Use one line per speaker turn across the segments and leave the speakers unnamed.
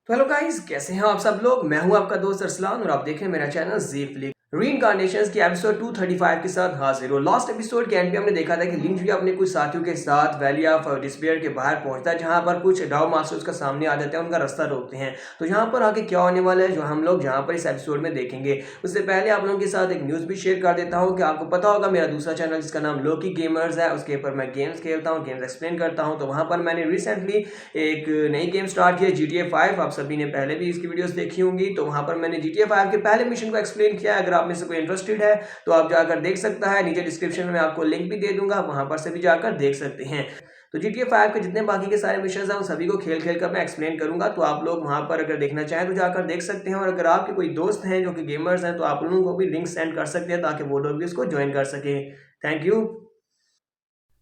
तो hello guys, कैसे हैं आप सब लोग। मैं हूं आपका दोस्त अरसलान और आप देख रहे हैं मेरा चैनल जी फ्लिक। रीइंकार्नेशंस की एपिसोड 235 के साथ हाजिर हो। लास्ट एपिसोड के एंड पे हमने देखा था कि लिन जुई अपने कुछ साथियों के साथ वैली ऑफ डिस्पेयर के बाहर पहुंचता है, जहां पर कुछ डाओ मास्टर्स का सामने आ जाते हैं, उनका रास्ता रोकते हैं। तो यहाँ पर आगे क्या होने वाला है जो हम लोग जहाँ पर इस एपिसोड में देखेंगे, उससे पहले आप लोगों के साथ एक न्यूज़ भी शेयर कर देता हूँ कि आपको पता होगा मेरा दूसरा चैनल जिसका नाम लोकी गेमर्स है, उसके ऊपर मैं गेम्स खेलता हूँ, गेम्स एक्सप्लेन करता हूँ। तो वहाँ पर मैंने रिसेंटली एक नई गेम स्टार्ट की है, GTA 5। आप सभी ने पहले भी इसकी वीडियोस देखी होंगी। तो वहाँ पर मैंने GTA 5 के पहले मिशन को एक्सप्लेन किया है। अगर आप में से कोई इंटरेस्टेड है तो आप जाकर देख सकता है। नीचे डिस्क्रिप्शन में मैं आपको लिंक भी दे दूंगा, वहां पर से भी जाकर देख सकते हैं। तो GTA 5 के जितने बाकी के सारे मिशन हैं उन सभी को खेल खेल कर मैं एक्सप्लेन करूंगा। तो आप लोग वहां पर अगर देखना चाहें तो जाकर देख सकते हैं। और अगर आपके कोई दोस्त हैं जो कि गेमर्स हैं तो आप लोगों को भी लिंक सेंड कर सकते हैं ताकि वो लोग भी इसको ज्वाइन कर सकें। Thank you.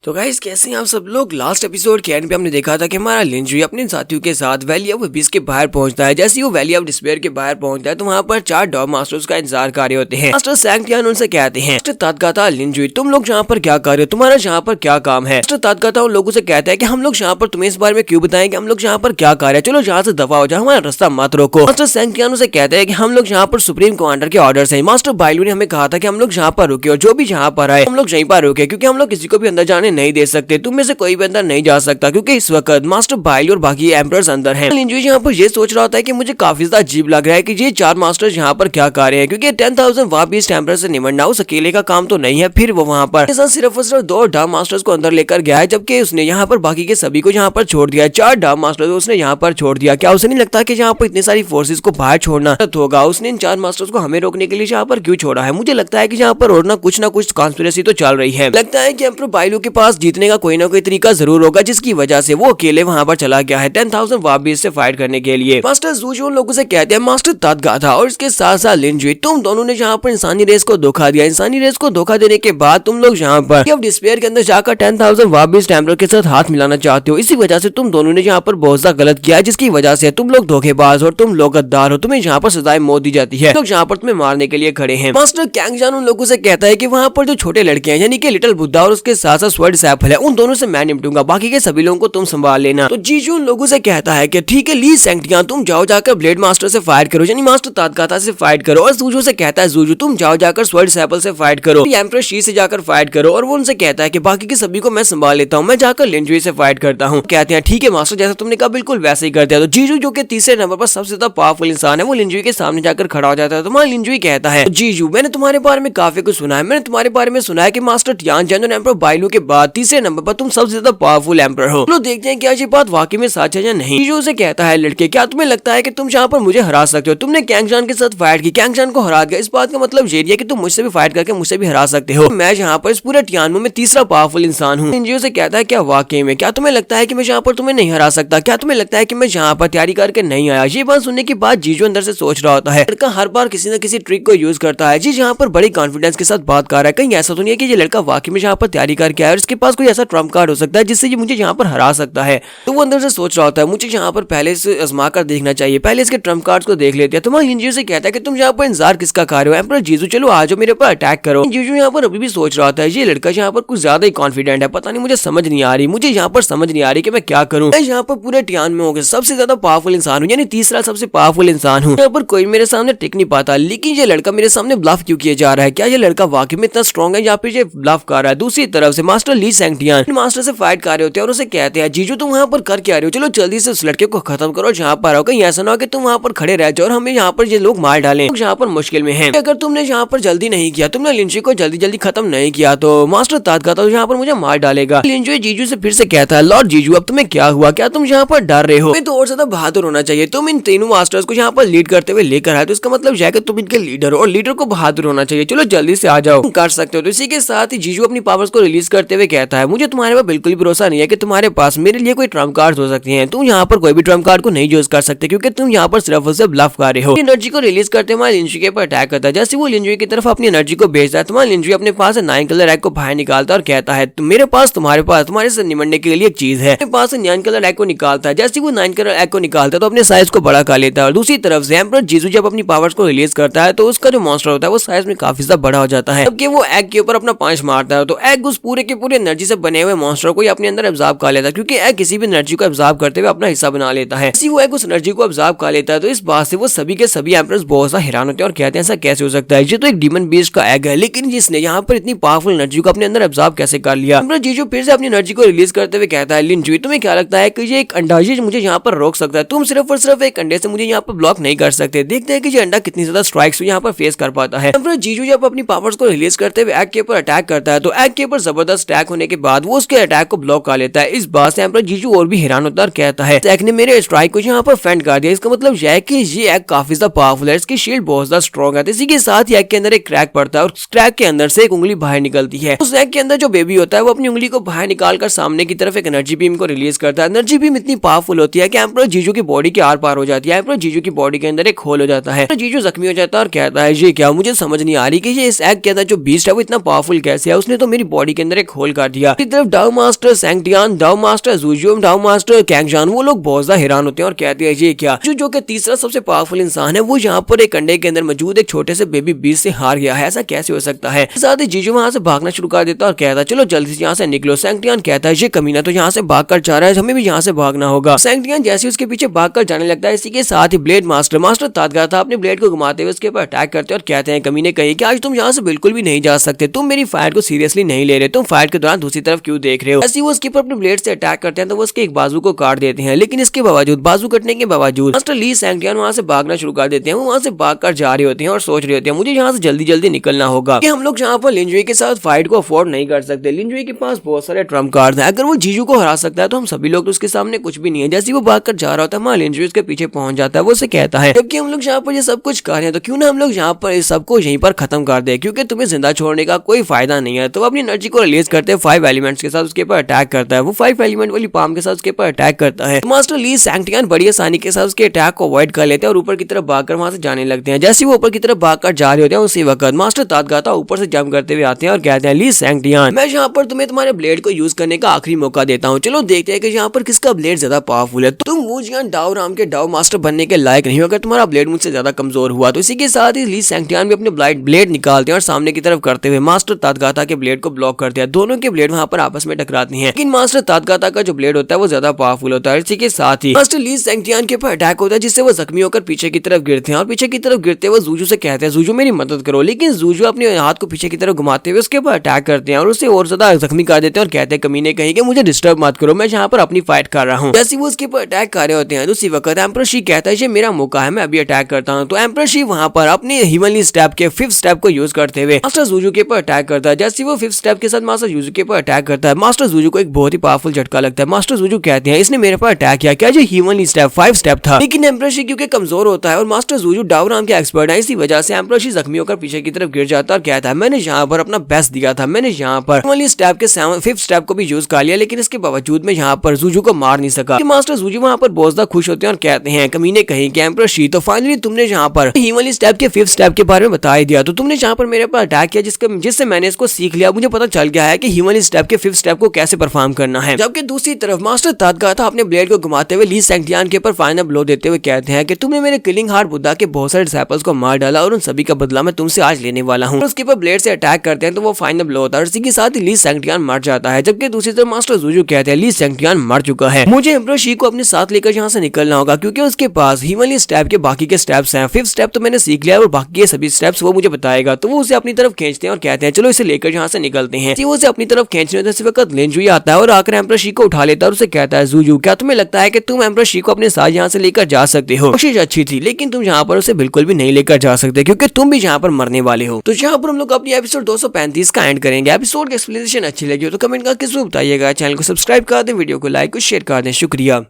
तो गाइस, कैसे हैं आप सब लोग। लास्ट एपिसोड के एंड पे हमने देखा था कि हमारा लिन जुई अपने साथियों के साथ वैली ऑफ अबिस के बाहर पहुंचता है। जैसे ही वो वैली ऑफ डिस्पेयर के बाहर पहुंचता है तो वहां पर 4 डॉग मास्टर्स का इंतजार कर रहे होते हैं। मास्टर सैंक्टियन उनसे कहते हैं, मास्टर तादगाता लिन जुई, तुम लोग यहाँ पर क्या कर रहे हो, तुम्हारा यहाँ पर क्या काम है। मास्टर तादगाता उन लोगों से कहता है कि हम लोग यहाँ पर तुम्हें इस बारे में क्यों बताएं कि हम लोग यहाँ पर क्या कर रहे हैं, चलो यहाँ से दफा हो जाओ, हमारा रास्ता मत रोको। मास्टर सैंक्टियन उनसे कहता है कि हम लोग यहाँ पर सुप्रीम कमांडर के ऑर्डर है। मास्टर बाइलू ने हमें कहा था कि हम लोग यहाँ पर रुके और जो भी यहाँ पर आए हम लोग यहीं पर रुके, क्योंकि हम लोग किसी को भी अंदर जाने नहीं दे सकते। तुम में से कोई भी अंदर नहीं जा सकता क्योंकि इस वक्त मास्टर बाइल और बाकी एम्परर्स अंदर हैं। लिन जुई यहाँ पर ये सोच रहा होता है कि मुझे काफी ज्यादा अजीब लग रहा है कि ये 4 मास्टर्स यहाँ पर क्या कर रहे हैं, क्योंकि 10,000 वापिस एम्परर से निमटना उस अकेले का काम तो नहीं है। फिर वो वहाँ पर सिर्फ और सिर्फ 2 डार्क मास्टर्स को अंदर लेकर गया है, जबकि उसने यहाँ पर बाकी के सभी को यहाँ पर छोड़ दिया। 4 डार्क मास्टर्स उसने यहाँ पर छोड़ दिया। क्या उसे नहीं लगता कि यहाँ पर इतनी सारी फोर्सेस को बाहर छोड़ना होगा। उसने इन 4 मास्टर्स को हमें रोकने के लिए यहाँ पर क्यों छोड़ा है। मुझे लगता है कि यहाँ पर और ना कुछ कॉन्स्पिरेसी तो चल रही है। लगता है कि एम्परर बाइलू के पास जीतने का कोई ना कोई तरीका जरूर होगा, जिसकी वजह से वो अकेले वहां पर चला गया है 10,000 वाबिस से फाइट करने के लिए। मास्टर ज़ूजू उन लोगों से कहते हैं, मास्टर तादगाता और इसके साथ साथ लिन जुई, तुम दोनों ने यहाँ पर इंसानी रेस को धोखा दिया। इंसानी रेस को धोखा देने के बाद तुम लोग यहाँ पर अब डिस्पेयर के अंदर जाकर 10,000 वाबिस टेम्पलर के साथ हाथ मिलाना चाहते हो। इसी वजह से तुम दोनों ने यहाँ पर बहुत ज्यादा गलत किया है, जिसकी वजह से तुम लोग धोखेबाज और तुम लोग गद्दार हो। तुम्हें यहाँ पर सजाए मौत दी जाती है। लोग यहाँ पर तुम्हें मारने के लिए खड़े हैं। मास्टर कैंगजान उन लोगों से कहता है कि वहाँ पर जो छोटे लड़के हैं, यानी कि लिटिल बुद्धा और उसके साथ साथ स्वर्ड सैपल है, उन दोनों से मैं निपटूंगा, बाकी के सभी लोगों को तुम संभाल लेना। तो जीजू उन लोगों से कहता है कि ठीक है ली सैंक्टियन, तुम जाओ जाकर ब्लेड मास्टर से फाइट करो, यानी मास्टर तादगाता से फाइट करो। और ज़ूजू से कहता है, ज़ूजू तुम जाओ जाकर स्वर्ड सैपल से फाइट करो, एम्परर शी से जाकर फाइट करो। और वो उनसे कहता है कि बाकी के सभी को मैं संभाल लेता हूँ, मैं जाकर लिन जुई से फाइट करता हूँ। कहते हैं ठीक है मास्टर, जैसा तुमने कहा बिल्कुल वैसे ही करते हैं। तो जीजू जो कि तीसरे नंबर पर सबसे ज्यादा पावरफुल इंसान है, वो लिन जुई के सामने जाकर खड़ा हो जाता है। तुम्हारा लिन जुई कहता है, जीजू मैंने तुम्हारे बारे में काफी कुछ सुना है। मैंने तुम्हारे बारे में सुना है कि मास्टर टियानजन और एम्परर बाइलू के बाद तीसरे नंबर पर तुम सबसे ज्यादा पावरफुल एम्परर हो। चलो देखते हैं क्या ये बात वाकई में सच है या नहीं। जीजू से कहता है, लड़के क्या तुम्हें लगता है कि तुम यहाँ पर मुझे हरा सकते हो। तुमने कैंगजान के साथ फाइट की, कैंगजान को हरा दिया, इस बात का मतलब ये है कि तुम मुझसे भी फाइट करके मुझसे भी हरा सकते हो। मैं यहाँ पर इस पूरे टियानमो में तीसरा पावरफुल इंसान हूँ। जीजू से कहता है, क्या वाकई में, क्या तुम्हें लगता है कि मैं यहाँ पर तुम्हें नहीं हरा सकता, क्या तुम्हें लगता है कि मैं यहाँ पर तैयारी करके नहीं आया। ये बात सुनने के बाद जीजू अंदर से सोच रहा होता है, लड़का हर बार किसी न किसी ट्रिक को यूज करता है। जी यहाँ पर बड़ी कॉन्फिडेंस के साथ बात कर रहा है, कहीं ऐसा तो नहीं है कि ये लड़का वाकई में यहाँ पर तैयारी करके आया और इसके पास कोई ऐसा ट्रम्प कार्ड हो सकता है जिससे ये मुझे यहाँ पर हरा सकता है। तो वो अंदर से सोच रहा होता है, मुझे यहाँ पर पहले से आजमा कर देखना चाहिए, पहले इसके ट्रम्प कार्ड्स को देख लेते हैं। तुम्हारा जीजू से कहता है कि तुम यहाँ पर इंतजार किसका कर रहे हो, एम्परर जीजू चलो आ जाओ मेरे ऊपर अटैक करो। जीजू यहाँ पर अभी भी सोच रहा होता है, ये लड़का यहाँ पर कुछ ज्यादा ही कॉन्फिडेंट है, पता नहीं मुझे समझ नहीं आ रही, मुझे यहाँ पर समझ नहीं आ रही कि मैं क्या करूँ। मैं यहाँ पर पूरे टियान में होकर सबसे ज्यादा पावरफुल इंसान हूँ, यानी तीसरा सबसे पावरफुल इंसान हूँ। यहाँ पर कोई मेरे सामने टिक नहीं पाता, लेकिन ये लड़का मेरे सामने ब्लफ क्यों किया जा रहा है। क्या ये लड़का वाकई में इतना स्ट्रॉन्ग है या फिर ये ब्लफ कर रहा है। दूसरी तरफ से मास्टर ली सैंक्टियन मास्टर से फाइट कर रहे होते हैं और उसे कहते हैं, जीजू तुम वहाँ पर कर क्या रहे हो, चलो जल्दी से उस लड़के को खत्म करो जहाँ पर आओ, कहीं ऐसा ना हो कि तुम वहाँ पर खड़े रह जाओ और हमें यहाँ पर ये लोग मार डालें, यहाँ पर मुश्किल में हैं। अगर तुमने यहाँ पर जल्दी नहीं किया, तुमने लिन जुई को जल्दी जल्दी खत्म नहीं किया तो मास्टर तादगाता तो यहाँ पर मुझे मार डालेगा। लिन जुई जीजू से फिर से कहता है, लॉर्ड जीजू अब तुम्हें क्या हुआ, क्या तुम यहाँ पर डर रहे हो। तुम्हें तो और ज्यादा बहादुर होना चाहिए, तुम इन तीनों मास्टर्स को यहाँ पर लीड करते हुए लेकर आए, तो इसका मतलब है कि तुम इनके लीडर हो और लीडर को बहादुर होना चाहिए, चलो जल्दी से आ जाओ, तुम कर सकते हो। तो इसी के साथ ही जीजू अपनी पावर्स को रिलीज करते हुए कहता है, मुझे तुम्हारे पर बिल्कुल भी भरोसा नहीं है कि तुम्हारे पास मेरे लिए कोई ट्रम्प कार्ड हो सकती है। तुम यहाँ पर कोई भी ट्रम्प कार्ड को नहीं यूज कर सकते क्योंकि तुम यहाँ पर सिर्फ उसे ब्लफ कर रहे हो। एनर्जी को रिलीज करते हुए लिन जुई के ऊपर अटैक करता है। जैसे वो लिन जुई की तरफ अपनी एनर्जी को भेजता है, तुम्हारा लिन जुई अपने पास 9 कलर एग को बाहर निकालता है और कहता है, मेरे पास तुम्हारे से निमटने के लिए एक चीज है। मेरे पास 9 कलर एग को निकालता है। जैसे वो 9 कलर एग को निकालता है तो अपने साइज को बड़ा कर लेता है। और दूसरी तरफ से एम्परर जीजू जब अपनी पावर्स को रिलीज करता है तो उसका जो मॉन्स्टर होता है वो साइज में काफी ज्यादा बड़ा हो जाता है। जबकि वो एग के ऊपर अपना पंच मारता है तो एग उस पूरे के पूरे अपनी एनर्जी से बने हुए मॉन्स्टर को अपने अंदर एब्जॉर्ब कर लेता है, क्योंकि एग किसी भी एनर्जी को एब्जॉर्ब करते हुए अपना हिस्सा बना लेता है। इसी वो एग उस एनर्जी को एब्जॉर्ब कर लेता है, तो इस बात से वो सभी के सभी एम्परर्स बहुत सा हैरान होते हैं और कहते हैं ऐसा कैसे हो सकता है, ये तो एक डीमन बीस्ट का एग है, लेकिन जिसने यहाँ पर इतनी पावरफुल एनर्जी को अपने अंदर एब्जॉर्ब कैसे कर लिया। एम्परर जीजू फिर से अपनी एनर्जी को रिलीज करते हुए कहता है, लिन जुई तुम्हें क्या लगता है कि ये एक अंडा ये मुझे यहाँ पर रोक सकता है? तुम सिर्फ और सिर्फ एक अंडे से मुझे यहाँ पर ब्लॉक नहीं कर सकते। देखते हैं कि ये अंडा कितनी ज्यादा स्ट्राइक्स यहाँ पर फेस कर पाता है। एम्परर जीजू जब अपनी पावर्स को रिलीज करते हुए एग के ऊपर अटैक करता है, तो एग के ऊपर जबरदस्त अटैक होने के बाद वो उसके अटैक को ब्लॉक कर लेता है। इस बात से एम्परर जीजू और भी हैरान होता है और कहता है, एग ने मेरे स्ट्राइक को यहाँ पर फेंड कर दिया। इसका मतलब यह है कि ये एग काफी ज्यादा पावरफुल है, इसकी शील्ड बहुत ज्यादा स्ट्रॉन्ग है। इसी के साथ ही एग के अंदर एक क्रैक पड़ता है और उस क्रैक के अंदर से एक उंगली बाहर निकलती है। उस एग के अंदर जो बेबी होता है वो अपनी उंगली को बाहर निकालकर सामने की तरफ एक एनर्जी बीम को रिलीज करता है। एनर्जी बीम इतनी पावरफुल होती है कि एम्परर जीजू की बॉडी के आर पार हो जाती है। एम्परर जीजू की बॉडी के अंदर एक होल हो जाता है। जीजू जख्मी हो जाता है और कहता है, ये क्या, मुझे समझ नहीं आ रही कि ये इस एग के अंदर जो बीस्ट है वो इतना पावरफुल कैसे है, उसने तो मेरी बॉडी के अंदर एक होल कर दिया। इस तरफ डाउ मास्टर सैंगटियन, डाउ मास्टर जूजियो, डाउ मास्टर कैंगजान वो लोग बहुत ज्यादा हैरान होते हैं और कहते हैं, ये क्या, जो कि तीसरा सबसे पावरफुल इंसान है वो यहाँ पर एक अंडे के अंदर मौजूद एक छोटे से बेबी बीस्ट से हार गया है, ऐसा कैसे हो सकता है। साथ ही जीजू वहां से भागना शुरू कर देता है और कहता है, चलो जल्दी से यहाँ से निकलो। सैंगटियन कहता है, ये कमीना तो यहाँ से भागकर जा रहा है, हमें भी यहाँ से भागना होगा। सैंगटियन जैसे उसके पीछे भागकर जाने लगता है, इसी के साथ ही ब्लेड मास्टर तादगाता अपने ब्लेड को घुमाते हुए उसके ऊपर अटैक करते हैं और कहते हैं, कमीने कहीं कि आज तुम यहाँ से बिल्कुल भी नहीं जा सकते, तुम मेरी फाइट को सीरियसली नहीं ले रहे, तुम फाइट के दौरान दूसरी तरफ क्यों देख रहे हो। ऐसे वो उसके ऊपर अपने ब्लेड से अटैक करते हैं तो वो उसके एक बाजू को काट देते हैं, लेकिन इसके बावजूद बाजू कटने के बावजूद मास्टर ली सैंगटियन वहां से भागना शुरू कर देते हैं। वो वहां से भागकर जा रहे होते हैं और सोच रहे होते हैं, मुझे यहाँ से जल्दी जल्दी निकलना होगा कि हम लोग यहाँ पर लिन जुई के साथ फाइट को अफोर्ड नहीं कर सकते। लिन जुई के पास बहुत सारे ट्रम्प कार्ड हैं, अगर वो जीजू को हरा सकता है तो हम सभी लोग तो उसके सामने कुछ भी नहीं है। जैसे वो भागकर जा रहा होता है, वहां लिन जुई उसके पीछे पहुंच जाता है। वो उसे कहता है, जबकि हम लोग यहाँ पर ये सब कुछ कर रहे हैं तो क्यों ना हम लोग यहाँ पर इस सबको यहीं पर खत्म कर दे, क्योंकि तुम्हें जिंदा छोड़ने का कोई फायदा नहीं है। तो अपनी एनर्जी को रिलीज करते हैं 5 एलिमेंट्स के साथ उसके ऊपर अटैक करता है। वो 5 एलिमेंट वाली पाम के साथ उसके ऊपर अटैक करता है। मास्टर ली सैंगटियन बड़ी आसानी के साथ उसके अटैक को अवॉइड कर लेते हैं और ऊपर की तरफ भागकर वहां से जाने लगते हैं। जैसे वो ऊपर की तरफ भागकर जा रहे होते हैं उसी वक्त मास्टर तादगाता ऊपर से जंप करते हुए आते हैं और कहते हैं, ली सैंगटियन मैं यहाँ पर तुम्हें तुम्हारे ब्लेड को यूज करने का आखिरी मौका देता हूँ, चलो देखते हैं कि यहाँ पर किसका ब्लेड ज्यादा पावरफुल है। तुम वुजियान डाओ राम के डाओ मास्टर बनने के लायक नहीं हो अगर तुम्हारा ब्लेड मुझसे ज्यादा कमजोर हुआ। तो इसी के साथ ही ली सैंगटियन भी अपने ब्लेड निकालते हैं और सामने की तरफ करते हुए मास्टर तादगाता के ब्लेड को ब्लॉक करते हैं। दोनों के ब्लेड वहां पर आपस में टकराती हैं, लेकिन मास्टर तादगाता का जो ब्लेड होता है वो ज्यादा पावरफुल होता है। इसी के साथ ही मास्टर ली सैंगटियन के ऊपर अटैक होता है, जिससे वो जख्मी होकर पीछे की तरफ गिरते हैं और पीछे की तरफ गिरते हुए जूजू से कहते हैं, जूजू मेरी मदद करो। लेकिन जूजू अपने हाथ को पीछे की तरफ घुमाते हुए उसके ऊपर अटैक करते हैं और उसे और ज्यादा जख्मी कर देते हैं और कहते हैं, कमीने कहीं कि मुझे डिस्टर्ब मत करो, मैं यहाँ पर अपनी फाइट कर रहा हूँ। जैसे वो उसके ऊपर अटैक कर रहे होते हैं उसी वक्त एम्परर शी कहता है, ये मेरा मौका है, मैं अभी अटैक करता हूँ। तो एम्परर शी वहां पर अपने हिमनली स्टेप के 5th स्टेप को यूज करते हुए मास्टर जूजू के ऊपर अटैक करता है। जैसे वो 5th स्टेप के साथ मास्टर जूजू के ऊपर अटैक करता है, मास्टर जूजू को एक बहुत ही पावरफुल झटका लगता है। मास्टर जूजू कहते हैं, इसने मेरे पर अटैक किया, क्या जो हिमनली स्टेप 5 स्टेप था। लेकिन एम्परर शी क्योंकि कमजोर होता है और मास्टर जूजू डाओ राम के एक्सपर्ट है, इसी वजह से एम्परर शी जख्मी होकर पीछे की तरफ गिर जाता है और कहता है, मैंने यहाँ पर अपना बेस्ट दिया था, मैंने यहाँ पर हिमनली स्टेप के 5th स्टेप को भी यूज कर लिया, लेकिन इसके बावजूद मैं यहाँ पर जूजू को मार नहीं सका। मास्टर जूजू वहाँ पर बहुत ज्यादा खुश होते हैं और कहते हैं, कमीने कहीं कि एम्परर शी तो फाइनली तुमने यहाँ पर हिमनली स्टेप के 5th स्टेप के बारे में बता ही दिया, तो तुमने यहाँ पर मेरे पर अटैक किया जिससे मैंने इसको सीख लिया, मुझे पता चल गया है कि हिमनली स्टेप के 5th स्टेप को कैसे परफॉर्म करना है। जबकि दूसरी तरफ मास्टर तादगाता अपने ब्लेड को घुमाते हुए ली सैंगटियन के ऊपर फाइनल ब्लो देते हुए कहते हैं कि तुमने मेरे किलिंग हार्ट बुद्धा के बहुत सारे डिसाइपल्स को मार डाला और उन सभी का बदला मैं तुमसे आज लेने वाला हूँ। उसके ऊपर ब्लेड से अटैक करते हैं तो वो फाइनल ब्लो होता है और इसी के साथ ही ली सैंगटियन मर जाता है। जबकि दूसरी तरफ मास्टर जूजू कहते हैं, ली सैंगटियन मर चुका है, मुझे एम्परर शी को अपने साथ लेकर यहाँ से निकलना होगा, क्योंकि उसके पास हिमनली स्टेप के बाकी के स्टेप्स हैं। 5th स्टेप तो मैंने सीख लिया और बाकी के सभी स्टेप्स वो मुझे बताएगा। तो वो उसे अपनी तरफ खींचते हैं और कहते हैं, चलो इसे लेकर यहाँ से निकलते हैं। वो उसे अपनी तरफ खींचने होते वक्त लिन जुई आता है और आकर एम्परर शी को उठा लेता है और उसे कहता है, जूजू क्या तुम्हें लगता है कि तुम एम्परर शी को अपने साथ यहाँ से लेकर जा सकते हो? कोशिश अच्छी थी, लेकिन तुम यहाँ पर उसे बिल्कुल भी नहीं लेकर जा सकते, क्योंकि तुम भी यहाँ पर मरने वाले हो। तो यहाँ पर हम लोग अपनी एपिसोड 235 का एंड करेंगे। एपिसोड की एक्सप्लेनेशन अच्छी लगी हो तो कमेंट करके जरूर बताइएगा। चैनल को सब्सक्राइब कर दें, वीडियो को लाइक और शेयर कर दें। शुक्रिया।